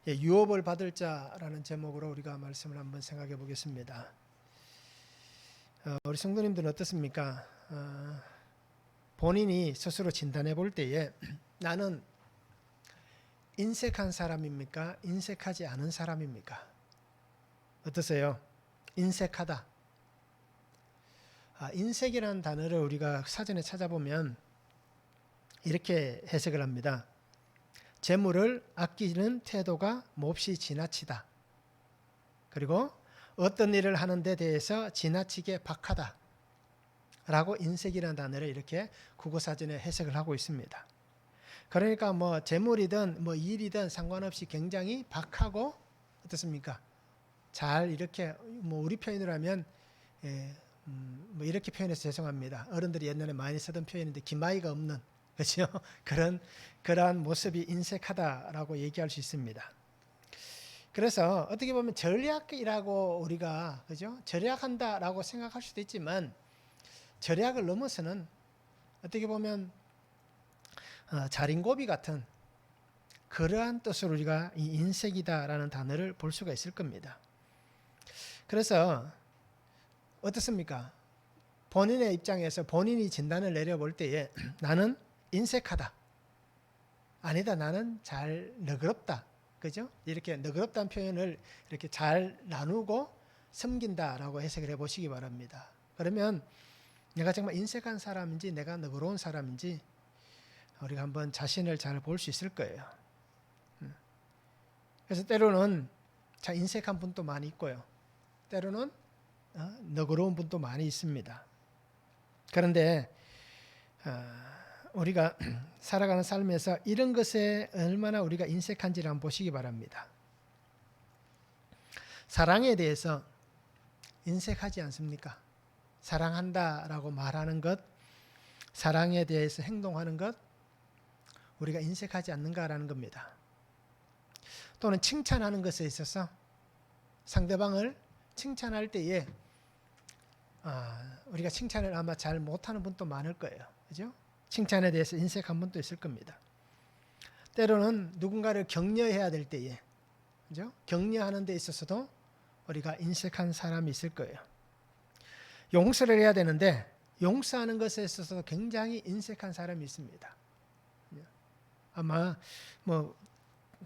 유업을 받을 자라는 제목으로 우리가 말씀을 한번 생각해 보겠습니다. 우리 성도님들은 어떻습니까? 본인이 스스로 진단해 볼 때에 나는 인색한 사람입니까? 인색하지 않은 사람입니까? 어떠세요? 인색하다. 인색이라는 단어를 우리가 사전에 찾아보면 이렇게 해석을 합니다. 재물을 아끼는 태도가 몹시 지나치다. 그리고 어떤 일을 하는 데 대해서 지나치게 박하다. 라고 인색이라는 단어를 이렇게 국어사전에 해석을 하고 있습니다. 그러니까 재물이든 일이든 상관없이 굉장히 박하고 어떻습니까? 잘 이렇게 우리 표현으로 하면 이렇게 표현해서 죄송합니다. 어른들이 옛날에 많이 쓰던 표현인데 기마이가 없는 그렇죠? 그러한 모습이 인색하다라고 얘기할 수 있습니다. 그래서 어떻게 보면 절약이라고 우리가 그죠? 절약한다라고 생각할 수도 있지만 절약을 넘어서는 어떻게 보면 자린고비 같은 그러한 뜻으로 우리가 이 인색이다라는 단어를 볼 수가 있을 겁니다. 그래서 어떻습니까? 본인의 입장에서 본인이 진단을 내려볼 때에 나는 인색하다. 아니다. 나는 잘 너그럽다. 그죠? 이렇게 너그럽다는 표현을 이렇게 잘 나누고 섬긴다라고 해석을 해보시기 바랍니다. 그러면 내가 정말 인색한 사람인지 내가 너그러운 사람인지 우리가 한번 자신을 잘 볼 수 있을 거예요. 그래서 때로는 참 인색한 분도 많이 있고요. 때로는 너그러운 분도 많이 있습니다. 그런데 우리가 살아가는 삶에서 이런 것에 얼마나 우리가 인색한지를 한번 보시기 바랍니다. 사랑에 대해서 인색하지 않습니까? 사랑한다라고 말하는 것, 사랑에 대해서 행동하는 것, 우리가 인색하지 않는가라는 겁니다. 또는 칭찬하는 것에 있어서 상대방을 칭찬할 때에 우리가 칭찬을 아마 잘 못하는 분도 많을 거예요. 그죠? 칭찬에 대해서 인색한 분도 있을 겁니다. 때로는 누군가를 격려해야 될 때에 그죠? 격려하는 데 있어서도 우리가 인색한 사람이 있을 거예요. 용서를 해야 되는데 용서하는 것에 있어서도 굉장히 인색한 사람이 있습니다. 아마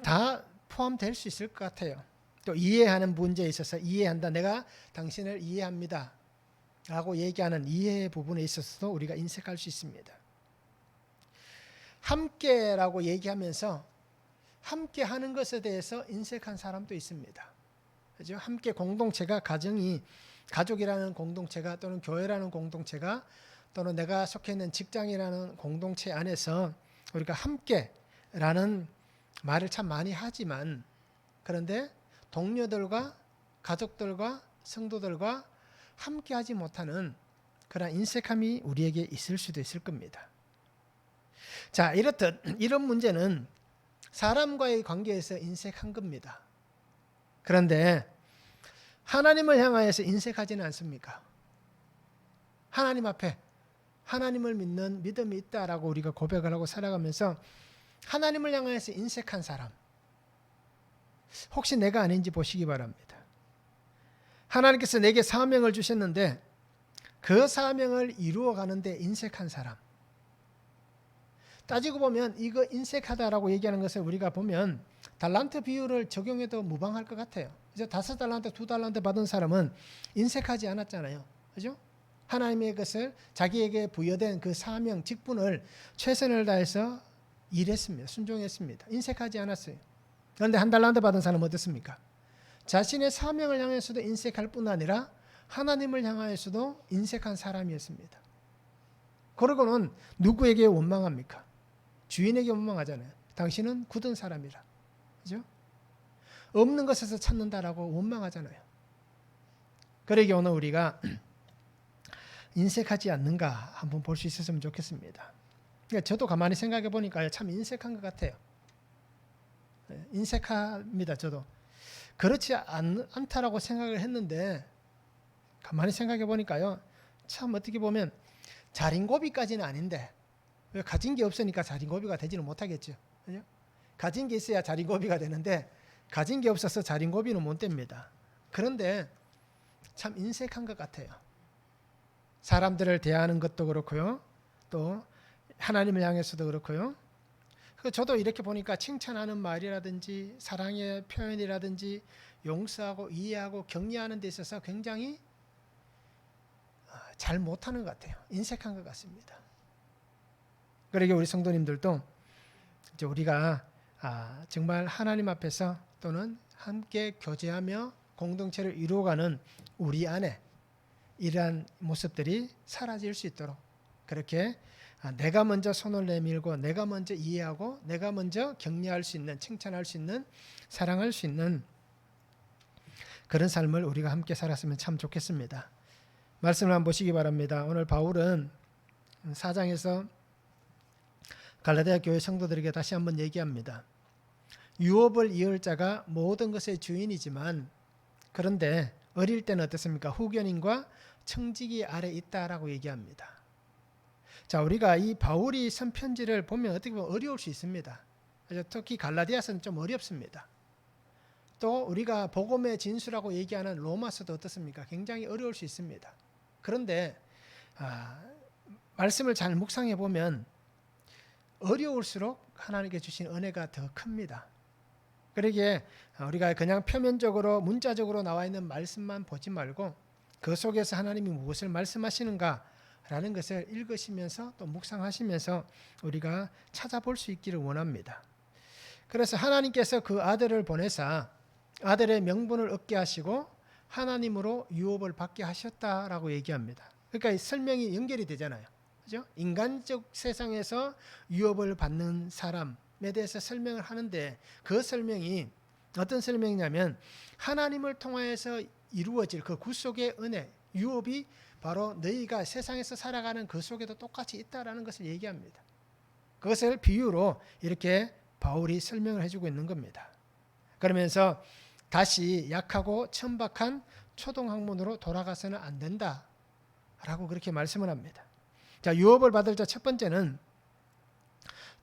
다 포함될 수 있을 것 같아요. 또 이해하는 문제에 있어서 이해한다. 내가 당신을 이해합니다. 라고 얘기하는 이해의 부분에 있어서도 우리가 인색할 수 있습니다. 함께라고 얘기하면서 함께 하는 것에 대해서 인색한 사람도 있습니다. 그죠? 함께 공동체가 가족이라는 공동체가 또는 교회라는 공동체가 또는 내가 속해 있는 직장이라는 공동체 안에서 우리가 함께라는 말을 참 많이 하지만 그런데 동료들과 가족들과 성도들과 함께하지 못하는 그런 인색함이 우리에게 있을 수도 있을 겁니다. 자, 이렇듯 이런 문제는 사람과의 관계에서 인색한 겁니다. 그런데 하나님을 향하여서 인색하지는 않습니까? 하나님 앞에 하나님을 믿는 믿음이 있다라고 우리가 고백을 하고 살아가면서 하나님을 향하여서 인색한 사람 혹시 내가 아닌지 보시기 바랍니다. 하나님께서 내게 사명을 주셨는데 그 사명을 이루어가는데 인색한 사람 따지고 보면 이거 인색하다라고 얘기하는 것을 우리가 보면 달란트 비율을 적용해도 무방할 것 같아요. 이제 5달란트, 2달란트 받은 사람은 인색하지 않았잖아요. 그죠? 하나님의 것을 자기에게 부여된 그 사명, 직분을 최선을 다해서 일했습니다. 순종했습니다. 인색하지 않았어요. 그런데 1달란트 받은 사람은 어떻습니까? 자신의 사명을 향해서도 인색할 뿐 아니라 하나님을 향하여서도 인색한 사람이었습니다. 그러고는 누구에게 원망합니까? 주인에게 원망하잖아요. 당신은 굳은 사람이라. 그죠? 없는 것에서 찾는다라고 원망하잖아요. 그러기 오늘 우리가 인색하지 않는가 한번 볼 수 있었으면 좋겠습니다. 그러니까 저도 가만히 생각해 보니까 참 인색한 것 같아요. 인색합니다. 저도. 그렇지 않다라고 생각을 했는데 가만히 생각해 보니까요. 참 어떻게 보면 자린고비까지는 아닌데 왜 가진 게 없으니까 자린고비가 되지는 못하겠죠. 그죠? 가진 게 있어야 자린고비가 되는데 가진 게 없어서 자린고비는 못 됩니다. 그런데 참 인색한 것 같아요. 사람들을 대하는 것도 그렇고요. 또 하나님을 향해서도 그렇고요. 저도 이렇게 보니까 칭찬하는 말이라든지 사랑의 표현이라든지 용서하고 이해하고 격려하는 데 있어서 굉장히 잘 못하는 것 같아요. 인색한 것 같습니다. 그러게 우리 성도님들도 이제 우리가 정말 하나님 앞에서 또는 함께 교제하며 공동체를 이루어가는 우리 안에 이러한 모습들이 사라질 수 있도록 그렇게 내가 먼저 손을 내밀고 내가 먼저 이해하고 내가 먼저 격려할 수 있는, 칭찬할 수 있는, 사랑할 수 있는 그런 삶을 우리가 함께 살았으면 참 좋겠습니다. 말씀을 한번 보시기 바랍니다. 오늘 바울은 4장에서 갈라디아 교회 성도들에게 다시 한번 얘기합니다. 유업을 이을 자가 모든 것의 주인이지만 그런데 어릴 때는 어떻습니까? 후견인과 청지기 아래 있다라고 얘기합니다. 자, 우리가 이 바울이 쓴 편지를 보면 어떻게 보면 어려울 수 있습니다. 특히 갈라디아서는 좀 어렵습니다. 또 우리가 복음의 진수라고 얘기하는 로마서도 어떻습니까? 굉장히 어려울 수 있습니다. 그런데 말씀을 잘 묵상해 보면 어려울수록 하나님께 주신 은혜가 더 큽니다. 그러기에 우리가 그냥 표면적으로 문자적으로 나와 있는 말씀만 보지 말고 그 속에서 하나님이 무엇을 말씀하시는가라는 것을 읽으시면서 또 묵상하시면서 우리가 찾아볼 수 있기를 원합니다. 그래서 하나님께서 그 아들을 보내사 아들의 명분을 얻게 하시고 하나님으로 유업을 받게 하셨다라고 얘기합니다. 그러니까 이 설명이 연결이 되잖아요. 그죠? 인간적 세상에서 유업을 받는 사람에 대해서 설명을 하는데 그 설명이 어떤 설명이냐면 하나님을 통하여서 이루어질 그 구속의 은혜, 유업이 바로 너희가 세상에서 살아가는 그 속에도 똑같이 있다라는 것을 얘기합니다. 그것을 비유로 이렇게 바울이 설명을 해주고 있는 겁니다. 그러면서 다시 약하고 천박한 초등학문으로 돌아가서는 안 된다라고 그렇게 말씀을 합니다. 자, 유업을 받을 자 첫 번째는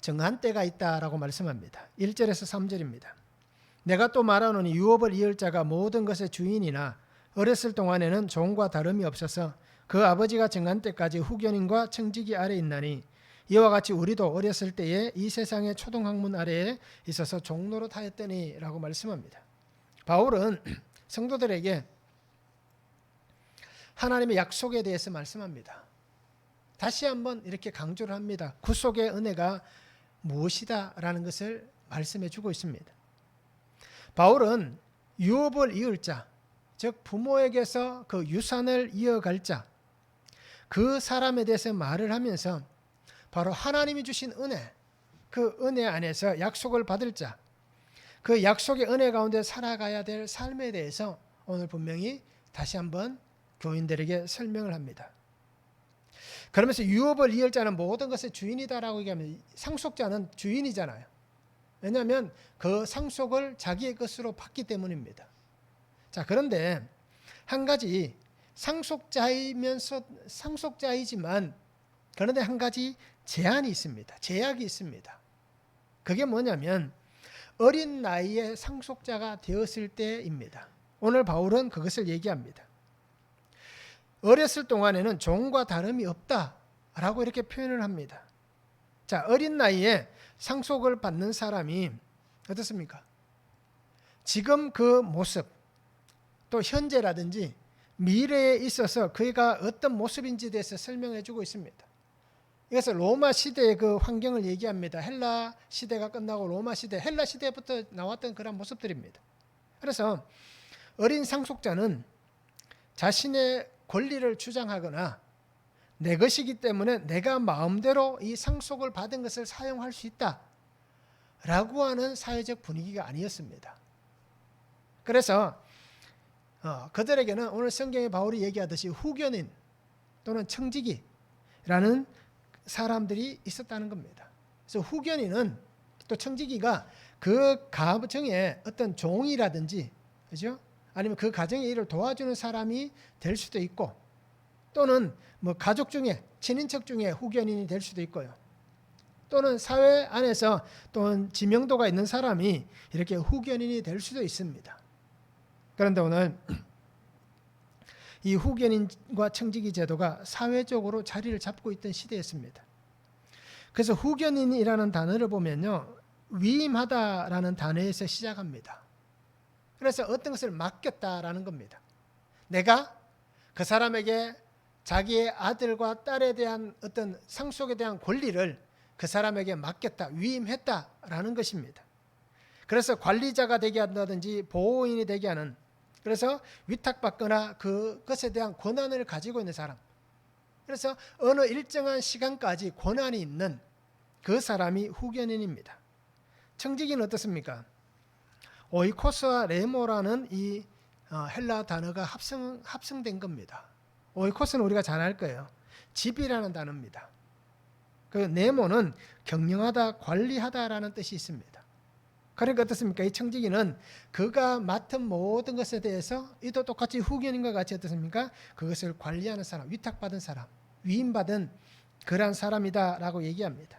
정한 때가 있다라고 말씀합니다. 1절에서 3절입니다. 내가 또 말하노니 유업을 이을 자가 모든 것의 주인이나 어렸을 동안에는 종과 다름이 없어서 그 아버지가 정한 때까지 후견인과 청지기 아래 있나니 이와 같이 우리도 어렸을 때에 이 세상의 초등학문 아래에 있어서 종노릇 하였더니 라고 말씀합니다. 바울은 성도들에게 하나님의 약속에 대해서 말씀합니다. 다시 한번 이렇게 강조를 합니다. 구속의 은혜가 무엇이다 라는 것을 말씀해 주고 있습니다. 바울은 유업을 이을 자, 즉 부모에게서 그 유산을 이어갈 자, 그 사람에 대해서 말을 하면서 바로 하나님이 주신 은혜, 그 은혜 안에서 약속을 받을 자, 그 약속의 은혜 가운데 살아가야 될 삶에 대해서 오늘 분명히 다시 한번 교인들에게 설명을 합니다. 그러면서 유업을 이을 자는 모든 것의 주인이다라고 얘기하면 상속자는 주인이잖아요. 왜냐하면 그 상속을 자기의 것으로 받기 때문입니다. 자, 그런데 한 가지 상속자이지만 그런데 한 가지 제한이 있습니다. 제약이 있습니다. 그게 뭐냐면 어린 나이에 상속자가 되었을 때입니다. 오늘 바울은 그것을 얘기합니다. 어렸을 동안에는 종과 다름이 없다라고 이렇게 표현을 합니다. 자, 어린 나이에 상속을 받는 사람이 어떻습니까? 지금 그 모습, 또 현재라든지 미래에 있어서 그가 어떤 모습인지에 대해서 설명해 주고 있습니다. 이것을 로마 시대의 그 환경을 얘기합니다. 헬라 시대가 끝나고 로마 시대, 헬라 시대부터 나왔던 그런 모습들입니다. 그래서 어린 상속자는 자신의 권리를 주장하거나 내 것이기 때문에 내가 마음대로 이 상속을 받은 것을 사용할 수 있다라고 하는 사회적 분위기가 아니었습니다. 그래서 그들에게는 오늘 성경에 바울이 얘기하듯이 후견인 또는 청지기라는 사람들이 있었다는 겁니다. 그래서 후견인은 또 청지기가 그 가정의 어떤 종이라든지, 그죠? 아니면 그 가정의 일을 도와주는 사람이 될 수도 있고, 또는 뭐 가족 중에 친인척 중에 후견인이 될 수도 있고요. 또는 사회 안에서 또는 지명도가 있는 사람이 이렇게 후견인이 될 수도 있습니다. 그런데 오늘 이 후견인과 청지기 제도가 사회적으로 자리를 잡고 있던 시대였습니다. 그래서 후견인이라는 단어를 보면요, 위임하다라는 단어에서 시작합니다. 그래서 어떤 것을 맡겼다라는 겁니다. 내가 그 사람에게 자기의 아들과 딸에 대한 어떤 상속에 대한 권리를 그 사람에게 맡겼다, 위임했다라는 것입니다. 그래서 관리자가 되게 한다든지 보호인이 되게 하는, 그래서 위탁받거나 그것에 대한 권한을 가지고 있는 사람, 그래서 어느 일정한 시간까지 권한이 있는 그 사람이 후견인입니다. 청지기는 어떻습니까? 오이코스와 레모라는 이 헬라 단어가 합성된 겁니다. 오이코스는 우리가 잘 알 거예요. 집이라는 단어입니다. 그 네모는 경영하다, 관리하다라는 뜻이 있습니다. 그러니까 어떻습니까? 이 청지기는 그가 맡은 모든 것에 대해서 이도 똑같이 후견인과 같이 어떻습니까? 그것을 관리하는 사람, 위탁받은 사람, 위임받은 그러한 사람이다라고 얘기합니다.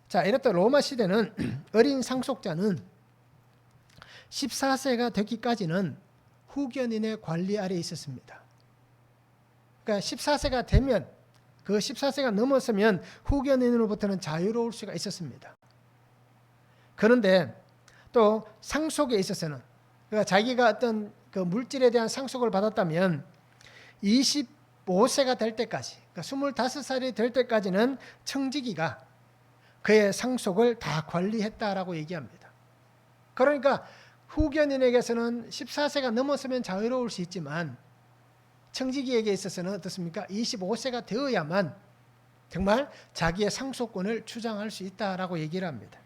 자, 이렇다 로마 시대는 어린 상속자는 14세가 되기까지는 후견인의 관리 아래에 있었습니다. 그러니까 14세가 되면, 그 14세가 넘었으면 후견인으로부터는 자유로울 수가 있었습니다. 그런데 또 상속에 있어서는, 그러니까 자기가 어떤 그 물질에 대한 상속을 받았다면 25세가 될 때까지, 그러니까 25살이 될 때까지는 청지기가 그의 상속을 다 관리했다라고 얘기합니다. 그러니까 후견인에게서는 14세가 넘었으면 자유로울 수 있지만 청지기에게 있어서는 어떻습니까? 25세가 되어야만 정말 자기의 상속권을 주장할 수 있다라고 얘기를 합니다.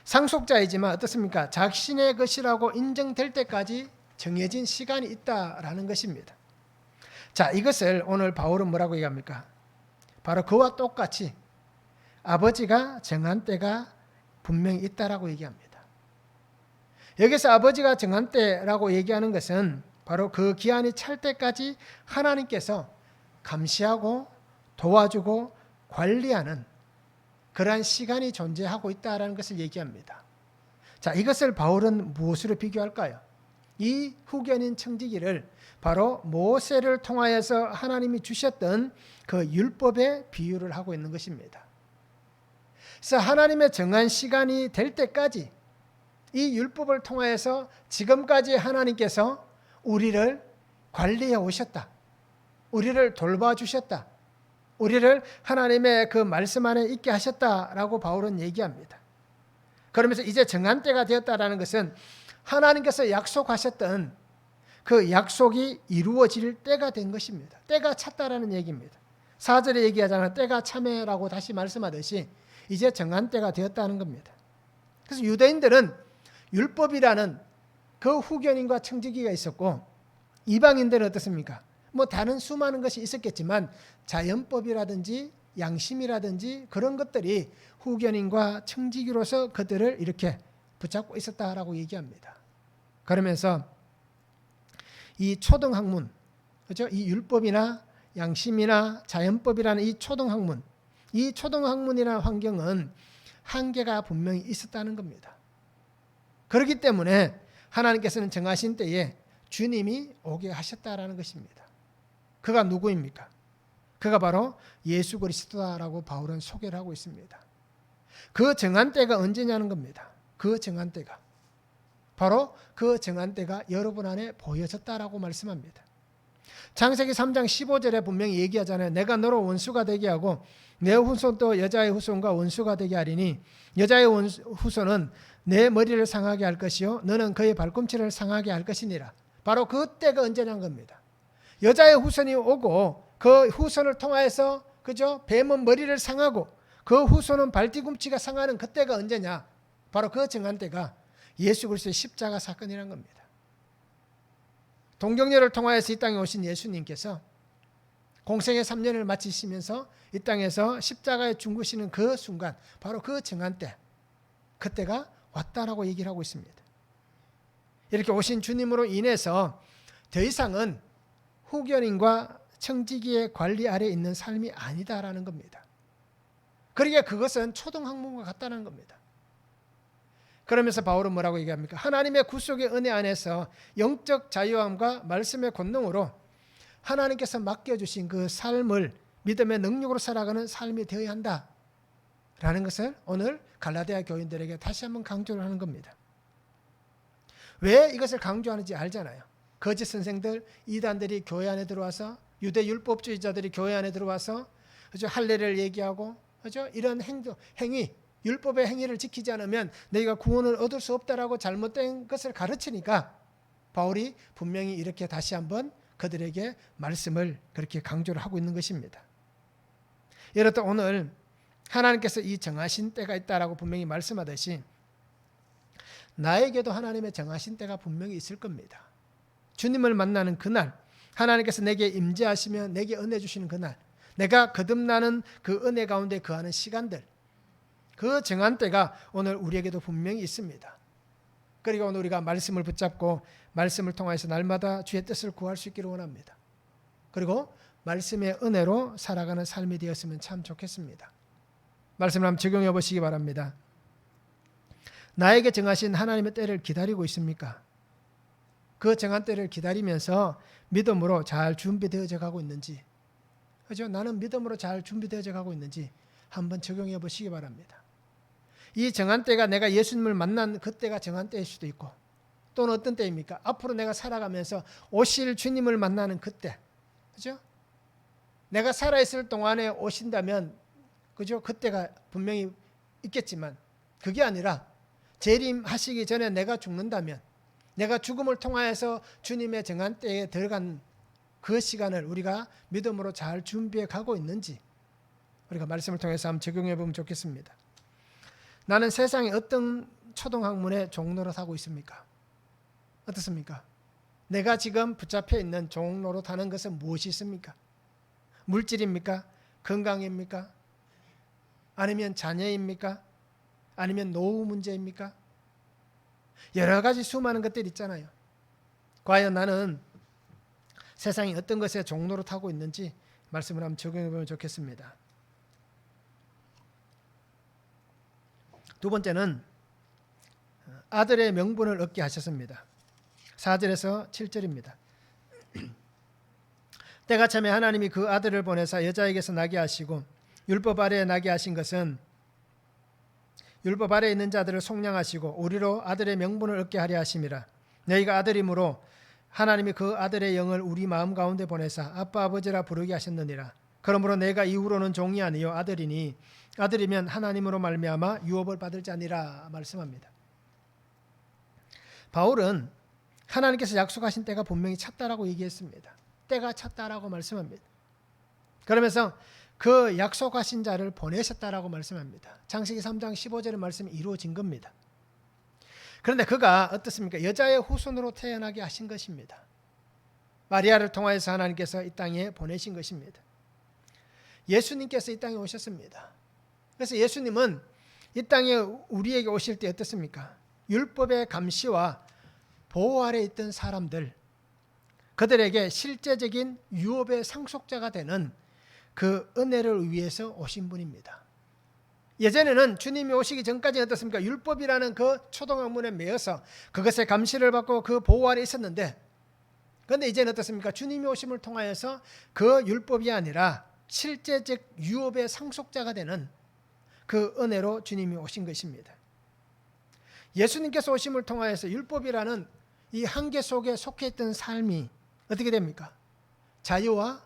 상속자이지만 어떻습니까? 자신의 것이라고 인정될 때까지 정해진 시간이 있다라는 것입니다. 자, 이것을 오늘 바울은 뭐라고 얘기합니까? 바로 그와 똑같이 아버지가 정한 때가 분명히 있다라고 얘기합니다. 여기서 아버지가 정한 때라고 얘기하는 것은 바로 그 기한이 찰 때까지 하나님께서 감시하고 도와주고 관리하는 그러한 시간이 존재하고 있다는 것을 얘기합니다. 자, 이것을 바울은 무엇으로 비교할까요? 이 후견인 청지기를 바로 모세를 통하여서 하나님이 주셨던 그 율법에 비유를 하고 있는 것입니다. 그래서 하나님의 정한 시간이 될 때까지 이 율법을 통하여서 지금까지 하나님께서 우리를 관리해 오셨다. 우리를 돌봐주셨다. 우리를 하나님의 그 말씀 안에 있게 하셨다라고 바울은 얘기합니다. 그러면서 이제 정한 때가 되었다라는 것은 하나님께서 약속하셨던 그 약속이 이루어질 때가 된 것입니다. 때가 찼다라는 얘기입니다. 4절에 얘기하잖아요. 때가 참에라고 다시 말씀하듯이 이제 정한 때가 되었다는 겁니다. 그래서 유대인들은 율법이라는 그 후견인과 청지기가 있었고, 이방인들은 어떻습니까? 뭐 다른 수많은 것이 있었겠지만 자연법이라든지 양심이라든지 그런 것들이 후견인과 청지기로서 그들을 이렇게 붙잡고 있었다라고 얘기합니다. 그러면서 이 초등학문, 그렇죠? 이 율법이나 양심이나 자연법이라는 이 초등학문, 이 초등학문이라는 환경은 한계가 분명히 있었다는 겁니다. 그렇기 때문에 하나님께서는 정하신 때에 주님이 오게 하셨다라는 것입니다. 그가 누구입니까? 그가 바로 예수 그리스도다라고 바울은 소개를 하고 있습니다. 그 정한 때가 언제냐는 겁니다. 그 정한 때가 바로 그 정한 때가 여러분 안에 보여졌다라고 말씀합니다. 창세기 3장 15절에 분명히 얘기하잖아요. 내가 너로 원수가 되게 하고 내 후손도 여자의 후손과 원수가 되게 하리니 여자의 후손은 내 머리를 상하게 할 것이요 너는 그의 발꿈치를 상하게 할 것이니라. 바로 그 때가 언제냐는 겁니다. 여자의 후손이 오고 그 후손을 통하여서 그죠? 뱀은 머리를 상하고 그 후손은 발뒤꿈치가 상하는 그때가 언제냐? 바로 그 정한 때가 예수 그리스도의 십자가 사건이라는 겁니다. 동정녀를 통하여서 이 땅에 오신 예수님께서 공생의 3년을 마치시면서 이 땅에서 십자가에 죽으시는 그 순간, 바로 그 정한 때, 그때가 왔다라고 얘기를 하고 있습니다. 이렇게 오신 주님으로 인해서 더 이상은 후견인과 청지기의 관리 아래 있는 삶이 아니다라는 겁니다. 그러기에 그것은 초등학문과 같다는 겁니다. 그러면서 바울은 뭐라고 얘기합니까? 하나님의 구속의 은혜 안에서 영적 자유함과 말씀의 권능으로 하나님께서 맡겨주신 그 삶을 믿음의 능력으로 살아가는 삶이 되어야 한다라는 것을 오늘 갈라디아 교인들에게 다시 한번 강조를 하는 겁니다. 왜 이것을 강조하는지 알잖아요. 거짓 선생들, 이단들이 교회 안에 들어와서 유대 율법주의자들이 교회 안에 들어와서 그죠? 할례를 얘기하고 그죠? 이런 행위, 율법의 행위를 지키지 않으면 너희가 구원을 얻을 수 없다라고 잘못된 것을 가르치니까 바울이 분명히 이렇게 다시 한번 그들에게 말씀을 그렇게 강조를 하고 있는 것입니다. 이렇듯 오늘 하나님께서 이 정하신 때가 있다라고 분명히 말씀하듯이 나에게도 하나님의 정하신 때가 분명히 있을 겁니다. 주님을 만나는 그날, 하나님께서 내게 임재하시며 내게 은혜 주시는 그날, 내가 거듭나는 그 은혜 가운데 거하는 시간들, 그 정한 때가 오늘 우리에게도 분명히 있습니다. 그리고 오늘 우리가 말씀을 붙잡고 말씀을 통해서 날마다 주의 뜻을 구할 수 있기를 원합니다. 그리고 말씀의 은혜로 살아가는 삶이 되었으면 참 좋겠습니다. 말씀을 한번 적용해 보시기 바랍니다. 나에게 정하신 하나님의 때를 기다리고 있습니까? 그 정한 때를 기다리면서 믿음으로 잘 준비되어져 가고 있는지, 그죠? 나는 믿음으로 잘 준비되어져 가고 있는지 한번 적용해 보시기 바랍니다. 이 정한 때가 내가 예수님을 만난 그때가 정한 때일 수도 있고, 또는 어떤 때입니까? 앞으로 내가 살아가면서 오실 주님을 만나는 그때, 그죠? 내가 살아있을 동안에 오신다면, 그죠? 그때가 분명히 있겠지만, 그게 아니라 재림하시기 전에 내가 죽는다면, 내가 죽음을 통하여서 주님의 정한 때에 들어간 그 시간을 우리가 믿음으로 잘 준비해 가고 있는지 우리가 말씀을 통해서 한번 적용해 보면 좋겠습니다. 나는 세상에 어떤 초등학문의 종로로 타고 있습니까? 어떻습니까? 내가 지금 붙잡혀 있는 종로로 타는 것은 무엇이 있습니까? 물질입니까? 건강입니까? 아니면 자녀입니까? 아니면 노후 문제입니까? 여러 가지 수많은 것들이 있잖아요. 과연 나는 세상이 어떤 것에 종로로 타고 있는지 말씀을 한번 적용해 보면 좋겠습니다. 두 번째는 아들의 명분을 얻게 하셨습니다. 4절에서 7절입니다. 때가 참에 하나님이 그 아들을 보내사 여자에게서 나게 하시고 율법 아래에 나게 하신 것은 율법 아래에 있는 자들을 속량하시고 우리로 아들의 명분을 얻게 하려 하심이라. 너희가 아들이므로 하나님이 그 아들의 영을 우리 마음 가운데 보내사 아빠 아버지라 부르게 하셨느니라. 그러므로 내가 이후로는 종이 아니요 아들이니 아들이면 하나님으로 말미암아 유업을 받을 자니라 말씀합니다. 바울은 하나님께서 약속하신 때가 분명히 찼다라고 얘기했습니다. 때가 찼다라고 말씀합니다. 그러면서 그 약속하신 자를 보내셨다라고 말씀합니다. 창세기 3장 15절의 말씀이 이루어진 겁니다. 그런데 그가 어떻습니까? 여자의 후손으로 태어나게 하신 것입니다. 마리아를 통하여서 하나님께서 이 땅에 보내신 것입니다. 예수님께서 이 땅에 오셨습니다. 그래서 예수님은 이 땅에 우리에게 오실 때 어떻습니까? 율법의 감시와 보호 아래 있던 사람들, 그들에게 실제적인 유업의 상속자가 되는 그 은혜를 위해서 오신 분입니다. 예전에는 주님이 오시기 전까지 어떻습니까? 율법이라는 그 초등학문에 매여서 그것의 감시를 받고 그 보호 아래 있었는데, 그런데 이제는 어떻습니까? 주님이 오심을 통하여서 그 율법이 아니라 실제적 유업의 상속자가 되는 그 은혜로 주님이 오신 것입니다. 예수님께서 오심을 통하여서 율법이라는 이 한계 속에 속해 있던 삶이 어떻게 됩니까? 자유와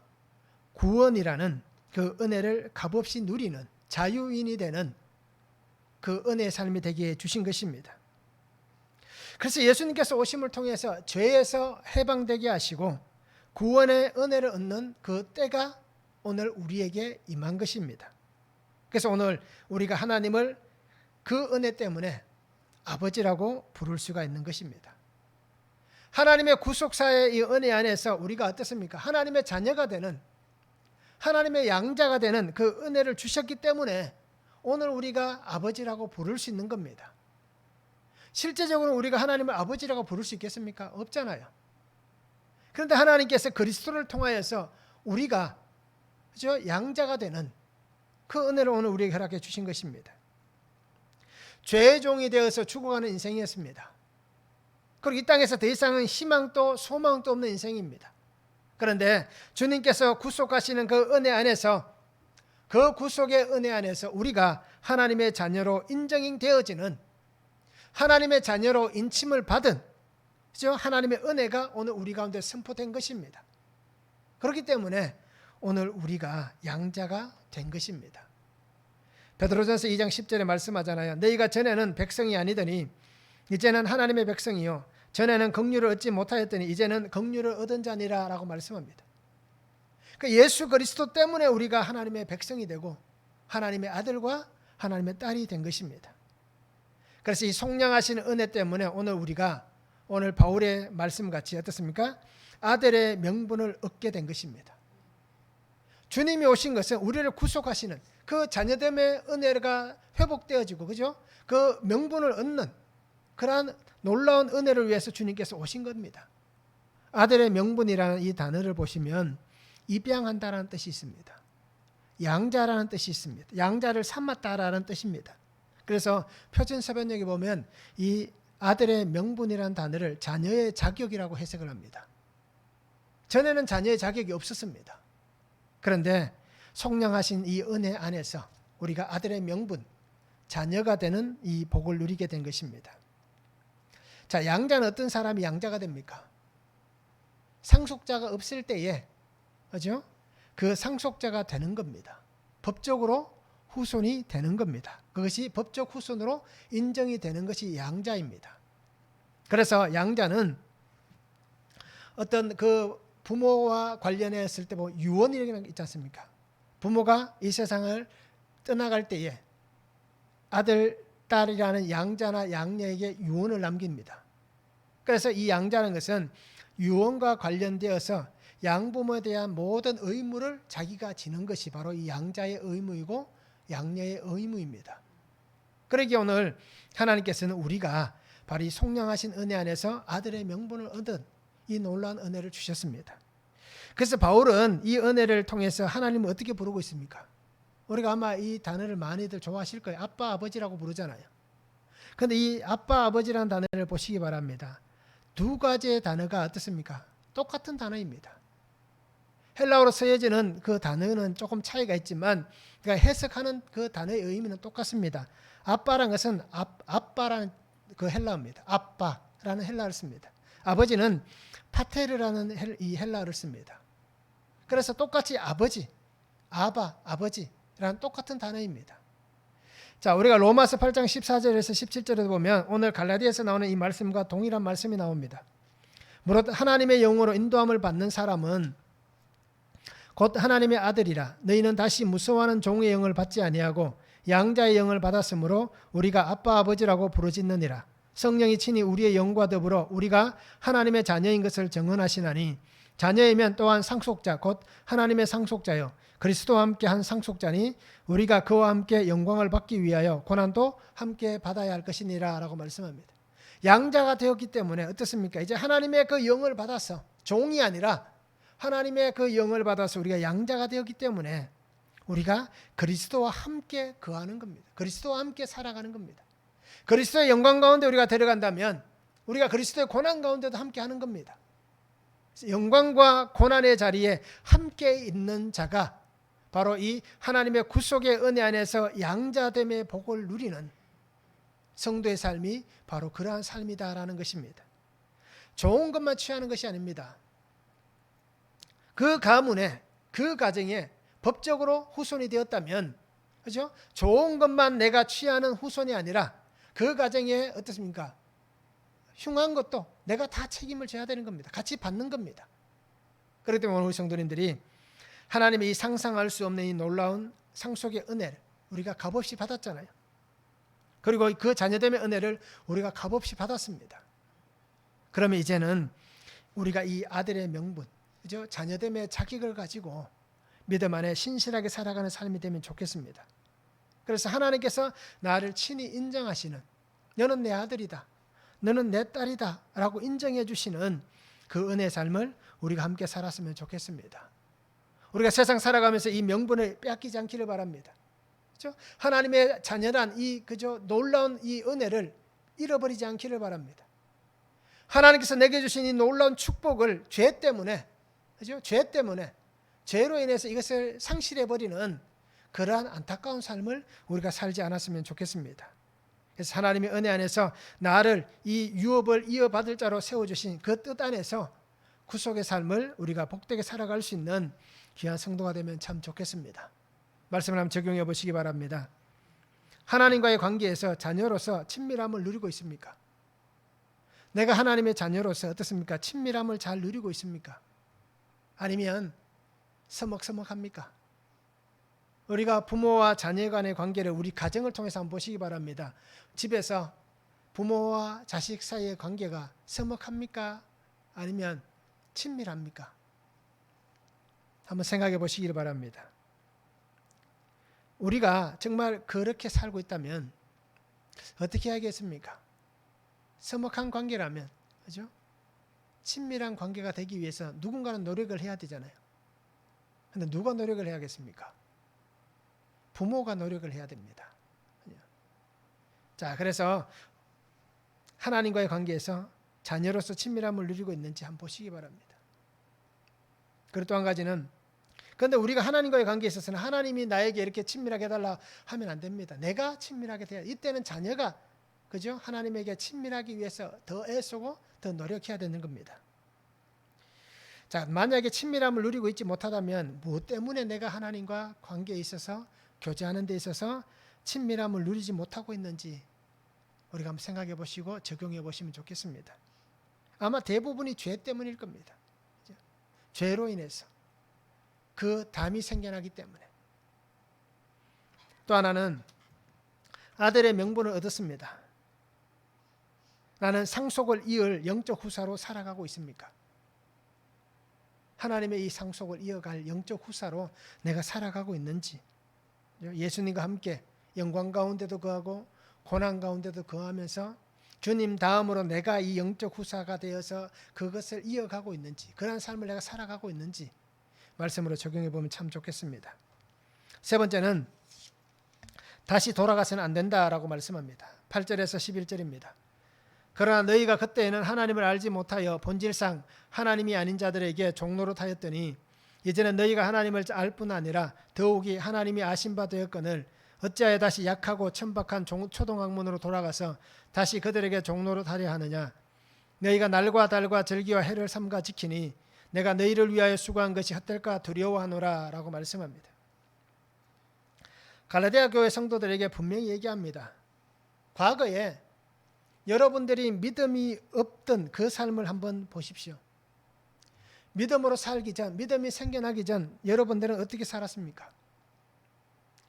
구원이라는 그 은혜를 값없이 누리는 자유인이 되는 그 은혜의 삶이 되게 주신 것입니다. 그래서 예수님께서 오심을 통해서 죄에서 해방되게 하시고 구원의 은혜를 얻는 그 때가 오늘 우리에게 임한 것입니다. 그래서 오늘 우리가 하나님을 그 은혜 때문에 아버지라고 부를 수가 있는 것입니다. 하나님의 구속사의 이 은혜 안에서 우리가 어떻습니까? 하나님의 자녀가 되는, 하나님의 양자가 되는 그 은혜를 주셨기 때문에 오늘 우리가 아버지라고 부를 수 있는 겁니다. 실제적으로 우리가 하나님을 아버지라고 부를 수 있겠습니까? 없잖아요. 그런데 하나님께서 그리스도를 통하여서 우리가 그죠? 양자가 되는 그 은혜를 오늘 우리에게 허락해 주신 것입니다. 죄의 종이 되어서 죽어가는 인생이었습니다. 그리고 이 땅에서 더 이상은 희망도 소망도 없는 인생입니다. 그런데 주님께서 구속하시는 그 은혜 안에서, 그 구속의 은혜 안에서 우리가 하나님의 자녀로 인정이 되어지는, 하나님의 자녀로 인침을 받은, 그죠? 하나님의 은혜가 오늘 우리 가운데 선포된 것입니다. 그렇기 때문에 오늘 우리가 양자가 된 것입니다. 베드로전서 2장 10절에 말씀하잖아요. 너희가 전에는 백성이 아니더니 이제는 하나님의 백성이요 전에는 긍휼을 얻지 못하였더니 이제는 긍휼을 얻은 자니라 라고 말씀합니다. 그러니까 예수 그리스도 때문에 우리가 하나님의 백성이 되고 하나님의 아들과 하나님의 딸이 된 것입니다. 그래서 이 속량하시는 은혜 때문에 오늘 우리가 오늘 바울의 말씀같이 어떻습니까? 아들의 명분을 얻게 된 것입니다. 주님이 오신 것은 우리를 구속하시는 그 자녀됨의 은혜가 회복되어지고, 그죠? 그 명분을 얻는 그러한 놀라운 은혜를 위해서 주님께서 오신 겁니다. 아들의 명분이라는 이 단어를 보시면 입양한다라는 뜻이 있습니다. 양자라는 뜻이 있습니다. 양자를 삼았다라는 뜻입니다. 그래서 표준서변역에 보면 이 아들의 명분이라는 단어를 자녀의 자격이라고 해석을 합니다. 전에는 자녀의 자격이 없었습니다. 그런데 속량하신 이 은혜 안에서 우리가 아들의 명분, 자녀가 되는 이 복을 누리게 된 것입니다. 자, 양자는 어떤 사람이 양자가 됩니까? 상속자가 없을 때에, 그죠? 그 상속자가 되는 겁니다. 법적으로 후손이 되는 겁니다. 그것이 법적 후손으로 인정이 되는 것이 양자입니다. 그래서 양자는 어떤 그 부모와 관련했을 때 뭐 유언이라는 게 있지 않습니까? 부모가 이 세상을 떠나갈 때에 아들, 딸이라는 양자나 양녀에게 유언을 남깁니다. 그래서 이 양자는 것은 유언과 관련되어서 양부모에 대한 모든 의무를 자기가 지는 것이 바로 이 양자의 의무이고 양녀의 의무입니다. 그러기에 오늘 하나님께서는 우리가 바로 이 속량하신 은혜 안에서 아들의 명분을 얻은 이 놀라운 은혜를 주셨습니다. 그래서 바울은 이 은혜를 통해서 하나님을 어떻게 부르고 있습니까? 우리가 아마 이 단어를 많이들 좋아하실 거예요. 아빠, 아버지라고 부르잖아요. 그런데 이 아빠, 아버지라는 단어를 보시기 바랍니다. 두 가지의 단어가 어떻습니까? 똑같은 단어입니다. 헬라어로 쓰여지는 그 단어는 조금 차이가 있지만 그러니까 해석하는 그 단어의 의미는 똑같습니다. 아빠라는 것은 아빠라는 그 헬라어입니다. 아빠라는 헬라어를 씁니다. 아버지는 파테르라는 이 헬라어를 씁니다. 그래서 똑같이 아버지, 아바, 아버지라는 똑같은 단어입니다. 자, 우리가 로마서 8장 14절에서 17절에 보면 오늘 갈라디아에서 나오는 이 말씀과 동일한 말씀이 나옵니다. 무릇 하나님의 영으로 인도함을 받는 사람은 곧 하나님의 아들이라. 너희는 다시 무서워하는 종의 영을 받지 아니하고 양자의 영을 받았으므로 우리가 아빠 아버지라고 부르짖느니라. 성령이 친히 우리의 영과 더불어 우리가 하나님의 자녀인 것을 증언하시나니 자녀이면 또한 상속자 곧 하나님의 상속자요 그리스도와 함께 한 상속자니 우리가 그와 함께 영광을 받기 위하여 고난도 함께 받아야 할 것이니라 라고 말씀합니다. 양자가 되었기 때문에 어떻습니까? 이제 하나님의 그 영을 받아서 종이 아니라 하나님의 그 영을 받아서 우리가 양자가 되었기 때문에 우리가 그리스도와 함께 거하는 겁니다. 그리스도와 함께 살아가는 겁니다. 그리스도의 영광 가운데 우리가 들어간다면 우리가 그리스도의 고난 가운데도 함께 하는 겁니다. 영광과 고난의 자리에 함께 있는 자가 바로 이 하나님의 구속의 은혜 안에서 양자됨의 복을 누리는 성도의 삶이 바로 그러한 삶이다라는 것입니다. 좋은 것만 취하는 것이 아닙니다. 그 가문에, 그 가정에 법적으로 후손이 되었다면, 그렇죠? 좋은 것만 내가 취하는 후손이 아니라 그 가정에 어떻습니까? 흉한 것도 내가 다 책임을 져야 되는 겁니다. 같이 받는 겁니다. 그렇기 때문에 우리 성도님들이 하나님의 이 상상할 수 없는 이 놀라운 상속의 은혜를 우리가 값없이 받았잖아요. 그리고 그 자녀됨의 은혜를 우리가 값없이 받았습니다. 그러면 이제는 우리가 이 아들의 명분, 그죠? 자녀됨의 자격을 가지고 믿음 안에 신실하게 살아가는 삶이 되면 좋겠습니다. 그래서 하나님께서 나를 친히 인정하시는 너는 내 아들이다. 너는 내 딸이다 라고 인정해 주시는 그 은혜의 삶을 우리가 함께 살았으면 좋겠습니다. 우리가 세상 살아가면서 이 명분을 빼앗기지 않기를 바랍니다. 그렇죠? 하나님의 자녀란 이 그저 놀라운 이 은혜를 잃어버리지 않기를 바랍니다. 하나님께서 내게 주신 이 놀라운 축복을 죄 때문에, 그죠? 죄 때문에, 죄로 인해서 이것을 상실해 버리는 그러한 안타까운 삶을 우리가 살지 않았으면 좋겠습니다. 그래서 하나님의 은혜 안에서 나를 이 유업을 이어받을 자로 세워주신 그 뜻 안에서 구속의 삶을 우리가 복되게 살아갈 수 있는 귀한 성도가 되면 참 좋겠습니다. 말씀을 한번 적용해 보시기 바랍니다. 하나님과의 관계에서 자녀로서 친밀함을 누리고 있습니까? 내가 하나님의 자녀로서 어떻습니까? 친밀함을 잘 누리고 있습니까? 아니면 서먹서먹합니까? 우리가 부모와 자녀 간의 관계를 우리 가정을 통해서 한번 보시기 바랍니다. 집에서 부모와 자식 사이의 관계가 서먹합니까? 아니면 친밀합니까? 한번 생각해 보시기를 바랍니다. 우리가 정말 그렇게 살고 있다면 어떻게 해야겠습니까? 서먹한 관계라면, 그죠? 친밀한 관계가 되기 위해서 누군가는 노력을 해야 되잖아요. 근데 누가 노력을 해야겠습니까? 부모가 노력을 해야 됩니다. 자, 그래서 하나님과의 관계에서 자녀로서 친밀함을 누리고 있는지 한번 보시기 바랍니다. 그리고 또 한 가지는, 그런데 우리가 하나님과의 관계에 있어서는 하나님이 나에게 이렇게 친밀하게 해달라 하면 안 됩니다. 내가 친밀하게 돼야, 이때는 자녀가, 그죠? 하나님에게 친밀하기 위해서 더 애쓰고 더 노력해야 되는 겁니다. 자, 만약에 친밀함을 누리고 있지 못하다면 무엇 때문에 내가 하나님과 관계에 있어서 교제하는 데 있어서 친밀함을 누리지 못하고 있는지 우리가 한번 생각해 보시고 적용해 보시면 좋겠습니다. 아마 대부분이 죄 때문일 겁니다. 죄로 인해서 그 담이 생겨나기 때문에. 또 하나는 아들의 명분을 얻었습니다. 나는 상속을 이을 영적 후사로 살아가고 있습니까? 하나님의 이 상속을 이어갈 영적 후사로 내가 살아가고 있는지, 예수님과 함께 영광 가운데도 거하고 고난 가운데도 거하면서 주님 다음으로 내가 이 영적 후사가 되어서 그것을 이어가고 있는지, 그런 삶을 내가 살아가고 있는지 말씀으로 적용해 보면 참 좋겠습니다. 세 번째는 다시 돌아가서는 안 된다라고 말씀합니다. 8절에서 11절입니다. 그러나 너희가 그때에는 하나님을 알지 못하여 본질상 하나님이 아닌 자들에게 종노릇 하였더니 이제는 너희가 하나님을 알 뿐 아니라 더욱이 하나님이 아신 바 되었거늘 어찌하여 다시 약하고 천박한 초동학문으로 돌아가서 다시 그들에게 종노릇 하려 하느냐. 너희가 날과 달과 절기와 해를 삼가 지키니 내가 너희를 위하여 수고한 것이 헛될까 두려워하노라 라고 말씀합니다. 갈라디아 교회 성도들에게 분명히 얘기합니다. 과거에 여러분들이 믿음이 없던 그 삶을 한번 보십시오. 믿음으로 살기 전, 믿음이 생겨나기 전 여러분들은 어떻게 살았습니까?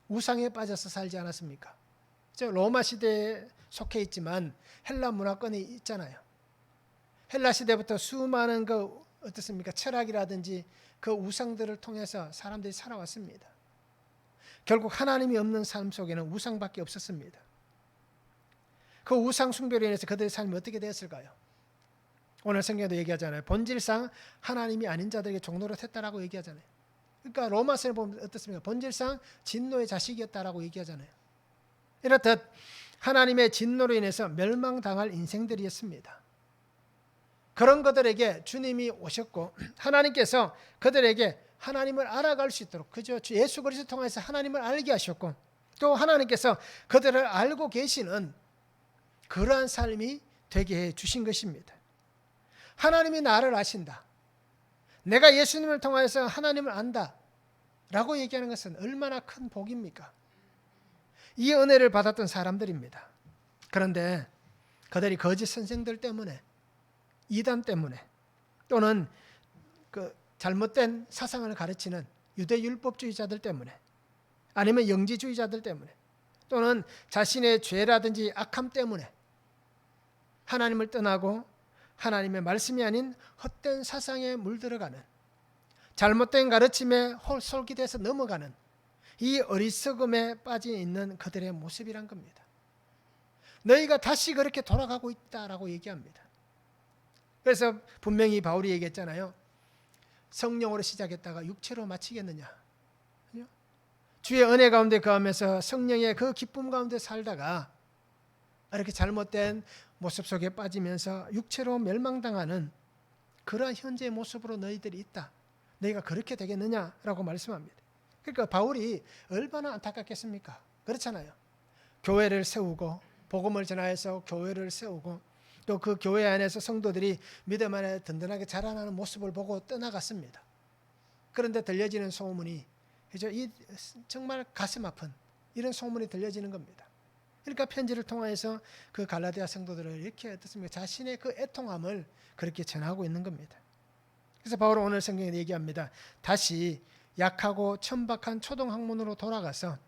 우상에 빠져서 살지 않았습니까? 로마 시대에 속해 있지만 헬라 문화권이 있잖아요. 헬라 시대부터 수많은 그 어떻습니까? 철학이라든지 그 우상들을 통해서 사람들이 살아왔습니다. 결국 하나님이 없는 삶 속에는 우상밖에 없었습니다. 그 우상 숭배로 인해서 그들의 삶이 어떻게 되었을까요? 오늘 성경에도 얘기하잖아요. 본질상 하나님이 아닌 자들에게 종노릇 했다라고 얘기하잖아요. 그러니까 로마서에 보면 어떻습니까? 본질상 진노의 자식이었다라고 얘기하잖아요. 이렇듯 하나님의 진노로 인해서 멸망당할 인생들이었습니다. 그런 그들에게 주님이 오셨고 하나님께서 그들에게 하나님을 알아갈 수 있도록, 그죠? 예수 그리스도 통해서 하나님을 알게 하셨고 또 하나님께서 그들을 알고 계시는 그러한 삶이 되게 해 주신 것입니다. 하나님이 나를 아신다, 내가 예수님을 통해서 하나님을 안다 라고 얘기하는 것은 얼마나 큰 복입니까? 이 은혜를 받았던 사람들입니다. 그런데 그들이 거짓 선생들 때문에, 이단 때문에, 또는 그 잘못된 사상을 가르치는 유대율법주의자들 때문에, 아니면 영지주의자들 때문에, 또는 자신의 죄라든지 악함 때문에 하나님을 떠나고 하나님의 말씀이 아닌 헛된 사상에 물들어가는, 잘못된 가르침에 솔깃해서 넘어가는 이 어리석음에 빠져 있는 그들의 모습이란 겁니다. 너희가 다시 그렇게 돌아가고 있다라고 얘기합니다. 그래서 분명히 바울이 얘기했잖아요. 성령으로 시작했다가 육체로 마치겠느냐. 주의 은혜 가운데 거하면서 성령의 그 기쁨 가운데 살다가 이렇게 잘못된 모습 속에 빠지면서 육체로 멸망당하는 그러한 현재의 모습으로 너희들이 있다. 너희가 그렇게 되겠느냐라고 말씀합니다. 그러니까 바울이 얼마나 안타깝겠습니까? 그렇잖아요. 교회를 세우고 복음을 전하여서 교회를 세우고 또 그 교회 안에서 성도들이 믿음 안에 든든하게 자라나는 모습을 보고 떠나갔습니다. 그런데 들려지는 소문이 이 정말 가슴 아픈 이런 소문이 들려지는 겁니다. 그러니까 편지를 통해서 그 갈라디아 성도들을 이렇게 어떻습니까? 자신의 그 애통함을 그렇게 전하고 있는 겁니다. 그래서 바울은 오늘 성경에 얘기합니다. 다시 약하고 천박한 초등학문으로 돌아가서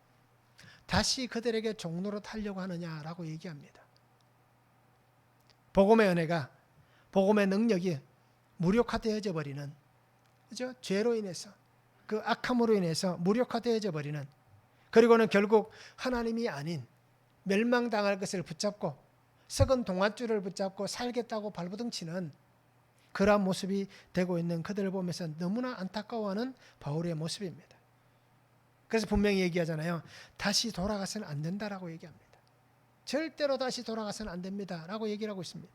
다시 그들에게 종로로 타려고 하느냐라고 얘기합니다. 복음의 은혜가, 복음의 능력이 무력화되어져 버리는, 그죠? 죄로 인해서, 그 악함으로 인해서 무력화되어져 버리는, 그리고는 결국 하나님이 아닌 멸망당할 것을 붙잡고 썩은 동아줄을 붙잡고 살겠다고 발버둥치는 그러한 모습이 되고 있는 그들을 보면서 너무나 안타까워하는 바울의 모습입니다. 그래서 분명히 얘기하잖아요. 다시 돌아가서는 안 된다라고 얘기합니다. 절대로 다시 돌아가서는 안 됩니다 라고 얘기를 하고 있습니다.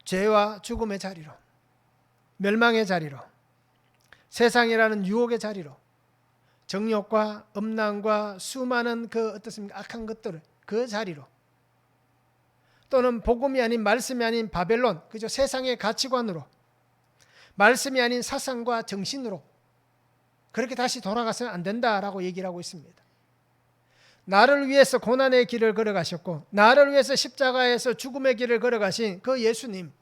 죄와 죽음의 자리로, 멸망의 자리로, 세상이라는 유혹의 자리로, 정욕과 음란과 수많은 그 어떻습니까? 악한 것들을 그 자리로, 또는 복음이 아닌 말씀이 아닌 바벨론, 그죠? 세상의 가치관으로, 말씀이 아닌 사상과 정신으로 그렇게 다시 돌아가서는 안 된다라고 얘기를 하고 있습니다. 나를 위해서 고난의 길을 걸어가셨고 나를 위해서 십자가에서 죽음의 길을 걸어가신 그 예수님,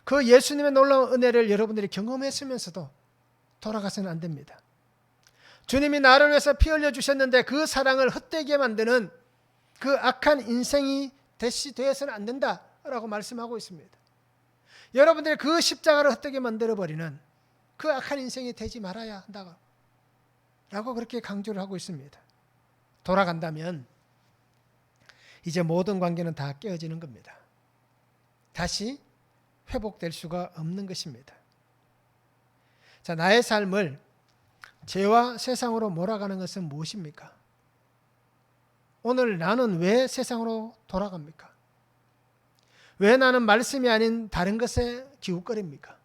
그 예수님의 놀라운 은혜를 여러분들이 경험했으면서도 돌아가서는 안 됩니다. 주님이 나를 위해서 피 흘려 주셨는데 그 사랑을 헛되게 만드는 그 악한 인생이 되어서는 안 된다라고 말씀하고 있습니다. 여러분들이 그 십자가를 헛되게 만들어버리는 그 악한 인생이 되지 말아야 한다고 그렇게 강조를 하고 있습니다. 돌아간다면 이제 모든 관계는 다 깨어지는 겁니다. 다시 회복될 수가 없는 것입니다. 자, 나의 삶을 죄와 세상으로 몰아가는 것은 무엇입니까? 오늘 나는 왜 세상으로 돌아갑니까? 왜 나는 말씀이 아닌 다른 것에 기웃거립니까?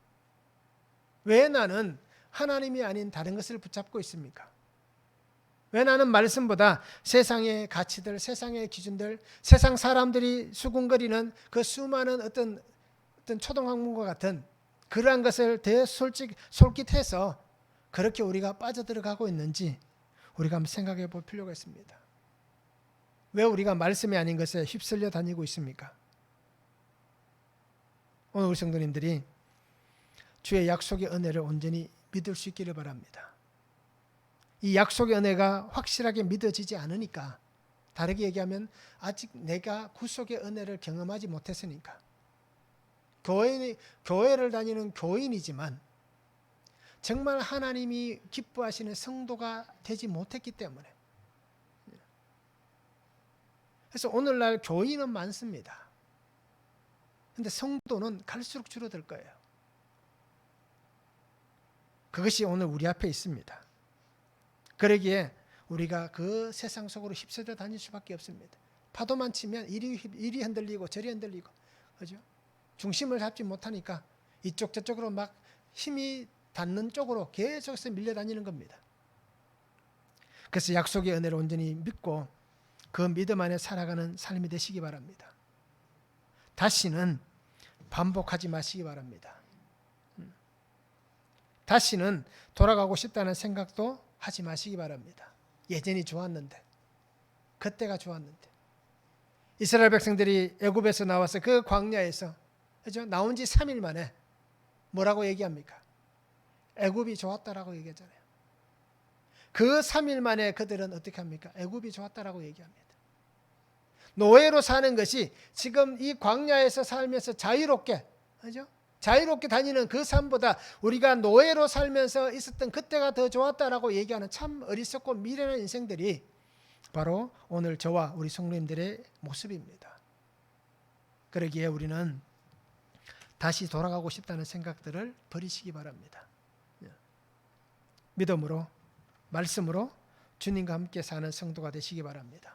왜 나는 하나님이 아닌 다른 것을 붙잡고 있습니까? 왜 나는 말씀보다 세상의 가치들, 세상의 기준들, 세상 사람들이 수군거리는 그 수많은 어떤 초등학문과 같은 그러한 것을 솔깃해서 그렇게 우리가 빠져들어가고 있는지 우리가 한번 생각해 볼 필요가 있습니다. 왜 우리가 말씀이 아닌 것에 휩쓸려 다니고 있습니까? 오늘 우리 성도님들이 주의 약속의 은혜를 온전히 믿을 수 있기를 바랍니다. 이 약속의 은혜가 확실하게 믿어지지 않으니까, 다르게 얘기하면 아직 내가 구속의 은혜를 경험하지 못했으니까, 교회를 다니는 교인이지만 정말 하나님이 기뻐하시는 성도가 되지 못했기 때문에. 그래서 오늘날 교인은 많습니다. 그런데 성도는 갈수록 줄어들 거예요. 그것이 오늘 우리 앞에 있습니다. 그러기에 우리가 그 세상 속으로 휩쓸려 다닐 수밖에 없습니다. 파도만 치면 이리 흔들리고 저리 흔들리고, 그죠? 중심을 잡지 못하니까 이쪽 저쪽으로 막 힘이 닿는 쪽으로 계속해서 밀려다니는 겁니다. 그래서 약속의 은혜를 온전히 믿고 그 믿음 안에 살아가는 삶이 되시기 바랍니다. 다시는 반복하지 마시기 바랍니다. 다시는 돌아가고 싶다는 생각도 하지 마시기 바랍니다. 예전이 좋았는데, 그때가 좋았는데. 이스라엘 백성들이 애굽에서 나와서 그 광야에서, 그죠? 나온 지 3일 만에 뭐라고 얘기합니까? 애굽이 좋았다라고 얘기하잖아요. 그 3일 만에 그들은 어떻게 합니까? 애굽이 좋았다라고 얘기합니다. 노예로 사는 것이 지금 이 광야에서 살면서 자유롭게, 그죠? 자유롭게 다니는 그 삶보다 우리가 노예로 살면서 있었던 그때가 더 좋았다라고 얘기하는 참 어리석고 미련한 인생들이 바로 오늘 저와 우리 성도님들의 모습입니다. 그러기에 우리는 다시 돌아가고 싶다는 생각들을 버리시기 바랍니다. 믿음으로 말씀으로 주님과 함께 사는 성도가 되시기 바랍니다.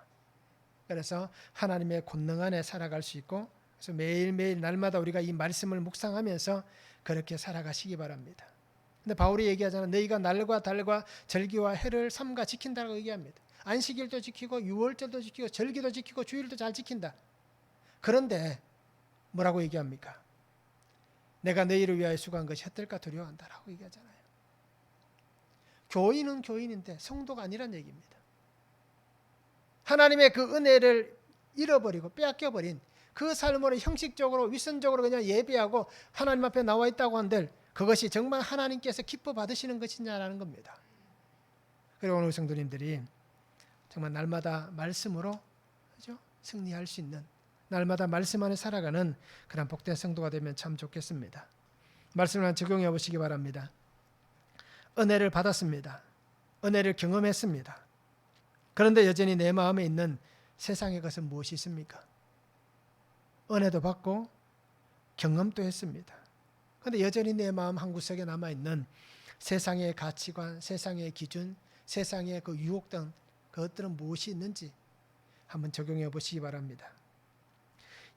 그래서 하나님의 권능 안에 살아갈 수 있고, 그래서 매일매일 날마다 우리가 이 말씀을 묵상하면서 그렇게 살아가시기 바랍니다. 근데 바울이 얘기하잖아요. 너희가 날과 달과 절기와 해를 삼가 지킨다고 얘기합니다. 안식일도 지키고 유월절도 지키고 절기도 지키고 주일도 잘 지킨다. 그런데 뭐라고 얘기합니까? 내가 너희를 위하여 수고한 것이 헛될까 두려워한다라고 얘기하잖아요. 교인은 교인인데 성도가 아니란 얘기입니다. 하나님의 그 은혜를 잃어버리고 빼앗겨버린 그 삶으로 형식적으로 위선적으로 그냥 예배하고 하나님 앞에 나와 있다고 한들 그것이 정말 하나님께서 기뻐 받으시는 것이냐라는 겁니다. 그리고 오늘 성도님들이 정말 날마다 말씀으로, 그죠? 승리할 수 있는, 날마다 말씀 안에 살아가는 그런 복된 성도가 되면 참 좋겠습니다. 말씀을 적용해 보시기 바랍니다. 은혜를 받았습니다. 은혜를 경험했습니다. 그런데 여전히 내 마음에 있는 세상의 것은 무엇이 있습니까? 은혜도 받고 경험도 했습니다. 그런데 여전히 내 마음 한구석에 남아있는 세상의 가치관, 세상의 기준, 세상의 그 유혹 등 그것들은 무엇이 있는지 한번 적용해 보시기 바랍니다.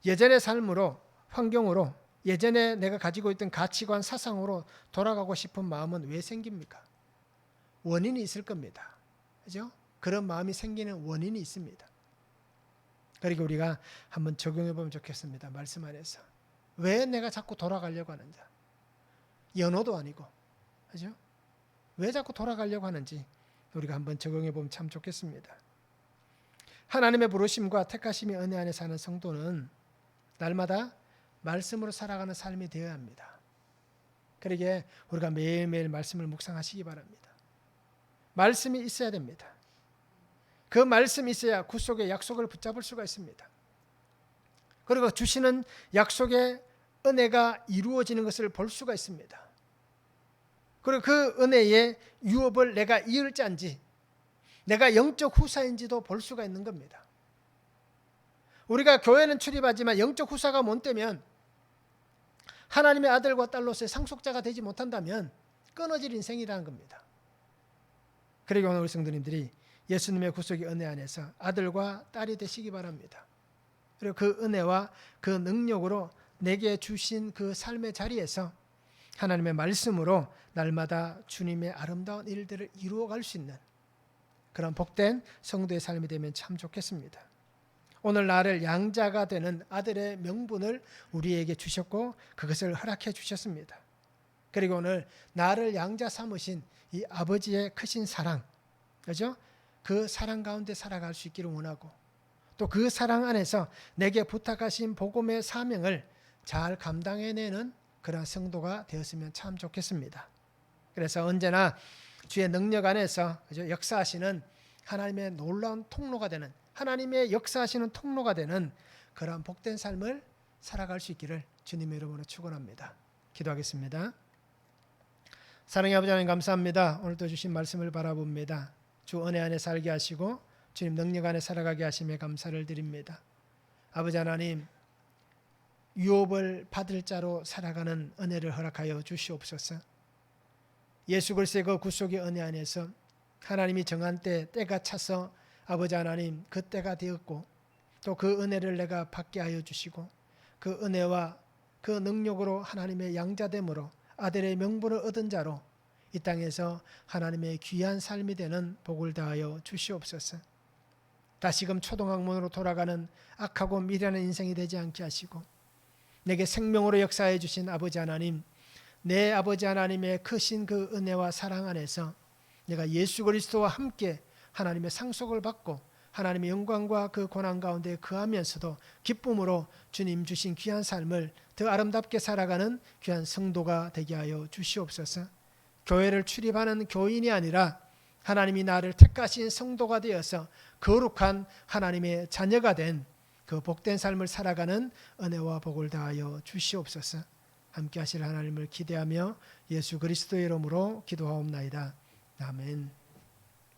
예전의 삶으로, 환경으로, 예전에 내가 가지고 있던 가치관, 사상으로 돌아가고 싶은 마음은 왜 생깁니까? 원인이 있을 겁니다. 그죠? 그런 마음이 생기는 원인이 있습니다. 그리고 우리가 한번 적용해 보면 좋겠습니다. 말씀 안에서. 왜 내가 자꾸 돌아가려고 하는지. 연호도 아니고. 그죠? 왜 자꾸 돌아가려고 하는지 우리가 한번 적용해 보면 참 좋겠습니다. 하나님의 부르심과 택하심이 은혜 안에 사는 성도는 날마다 말씀으로 살아가는 삶이 되어야 합니다. 그러기에 우리가 매일매일 말씀을 묵상하시기 바랍니다. 말씀이 있어야 됩니다. 그 말씀이 있어야 구속의 약속을 붙잡을 수가 있습니다. 그리고 주시는 약속의 은혜가 이루어지는 것을 볼 수가 있습니다. 그리고 그 은혜의 유업을 내가 이을 자인지 내가 영적 후사인지도 볼 수가 있는 겁니다. 우리가 교회는 출입하지만 영적 후사가 못 되면, 하나님의 아들과 딸로서의 상속자가 되지 못한다면 끊어질 인생이라는 겁니다. 그리고 오늘 우리 성도님들이 예수님의 구속의 은혜 안에서 아들과 딸이 되시기 바랍니다. 그리고 그 은혜와 그 능력으로 내게 주신 그 삶의 자리에서 하나님의 말씀으로 날마다 주님의 아름다운 일들을 이루어갈 수 있는 그런 복된 성도의 삶이 되면 참 좋겠습니다. 오늘 나를 양자가 되는 아들의 명분을 우리에게 주셨고 그것을 허락해 주셨습니다. 그리고 오늘 나를 양자 삼으신 이 아버지의 크신 사랑, 그죠? 그 사랑 가운데 살아갈 수 있기를 원하고, 또 그 사랑 안에서 내게 부탁하신 복음의 사명을 잘 감당해내는 그런 성도가 되었으면 참 좋겠습니다. 그래서 언제나 주의 능력 안에서, 그죠? 역사하시는 하나님의 놀라운 통로가 되는, 하나님의 역사하시는 통로가 되는 그러한 복된 삶을 살아갈 수 있기를 주님의 이름으로 축원합니다. 기도하겠습니다. 사랑의 아버지 하나님 감사합니다. 오늘도 주신 말씀을 바라봅니다. 주 은혜 안에 살게 하시고 주님 능력 안에 살아가게 하심에 감사를 드립니다. 아버지 하나님, 유업을 받을 자로 살아가는 은혜를 허락하여 주시옵소서. 예수 그리스도의 그 구속의 은혜 안에서 하나님이 정한 때가 차서 아버지 하나님 그 때가 되었고, 또 그 은혜를 내가 받게 하여 주시고 그 은혜와 그 능력으로 하나님의 양자됨으로 아들의 명분을 얻은 자로 이 땅에서 하나님의 귀한 삶이 되는 복을 다하여 주시옵소서. 다시금 초등학문으로 돌아가는 악하고 미련한 인생이 되지 않게 하시고, 내게 생명으로 역사해 주신 아버지 하나님, 내 아버지 하나님의 크신 그 은혜와 사랑 안에서 내가 예수 그리스도와 함께 하나님의 상속을 받고 하나님의 영광과 그 고난 가운데 거하면서도 기쁨으로 주님 주신 귀한 삶을 더 아름답게 살아가는 귀한 성도가 되게 하여 주시옵소서. 교회를 출입하는 교인이 아니라 하나님이 나를 택하신 성도가 되어서 거룩한 하나님의 자녀가 된 그 복된 삶을 살아가는 은혜와 복을 다하여 주시옵소서. 함께 하실 하나님을 기대하며 예수 그리스도의 이름으로 기도하옵나이다. 아멘.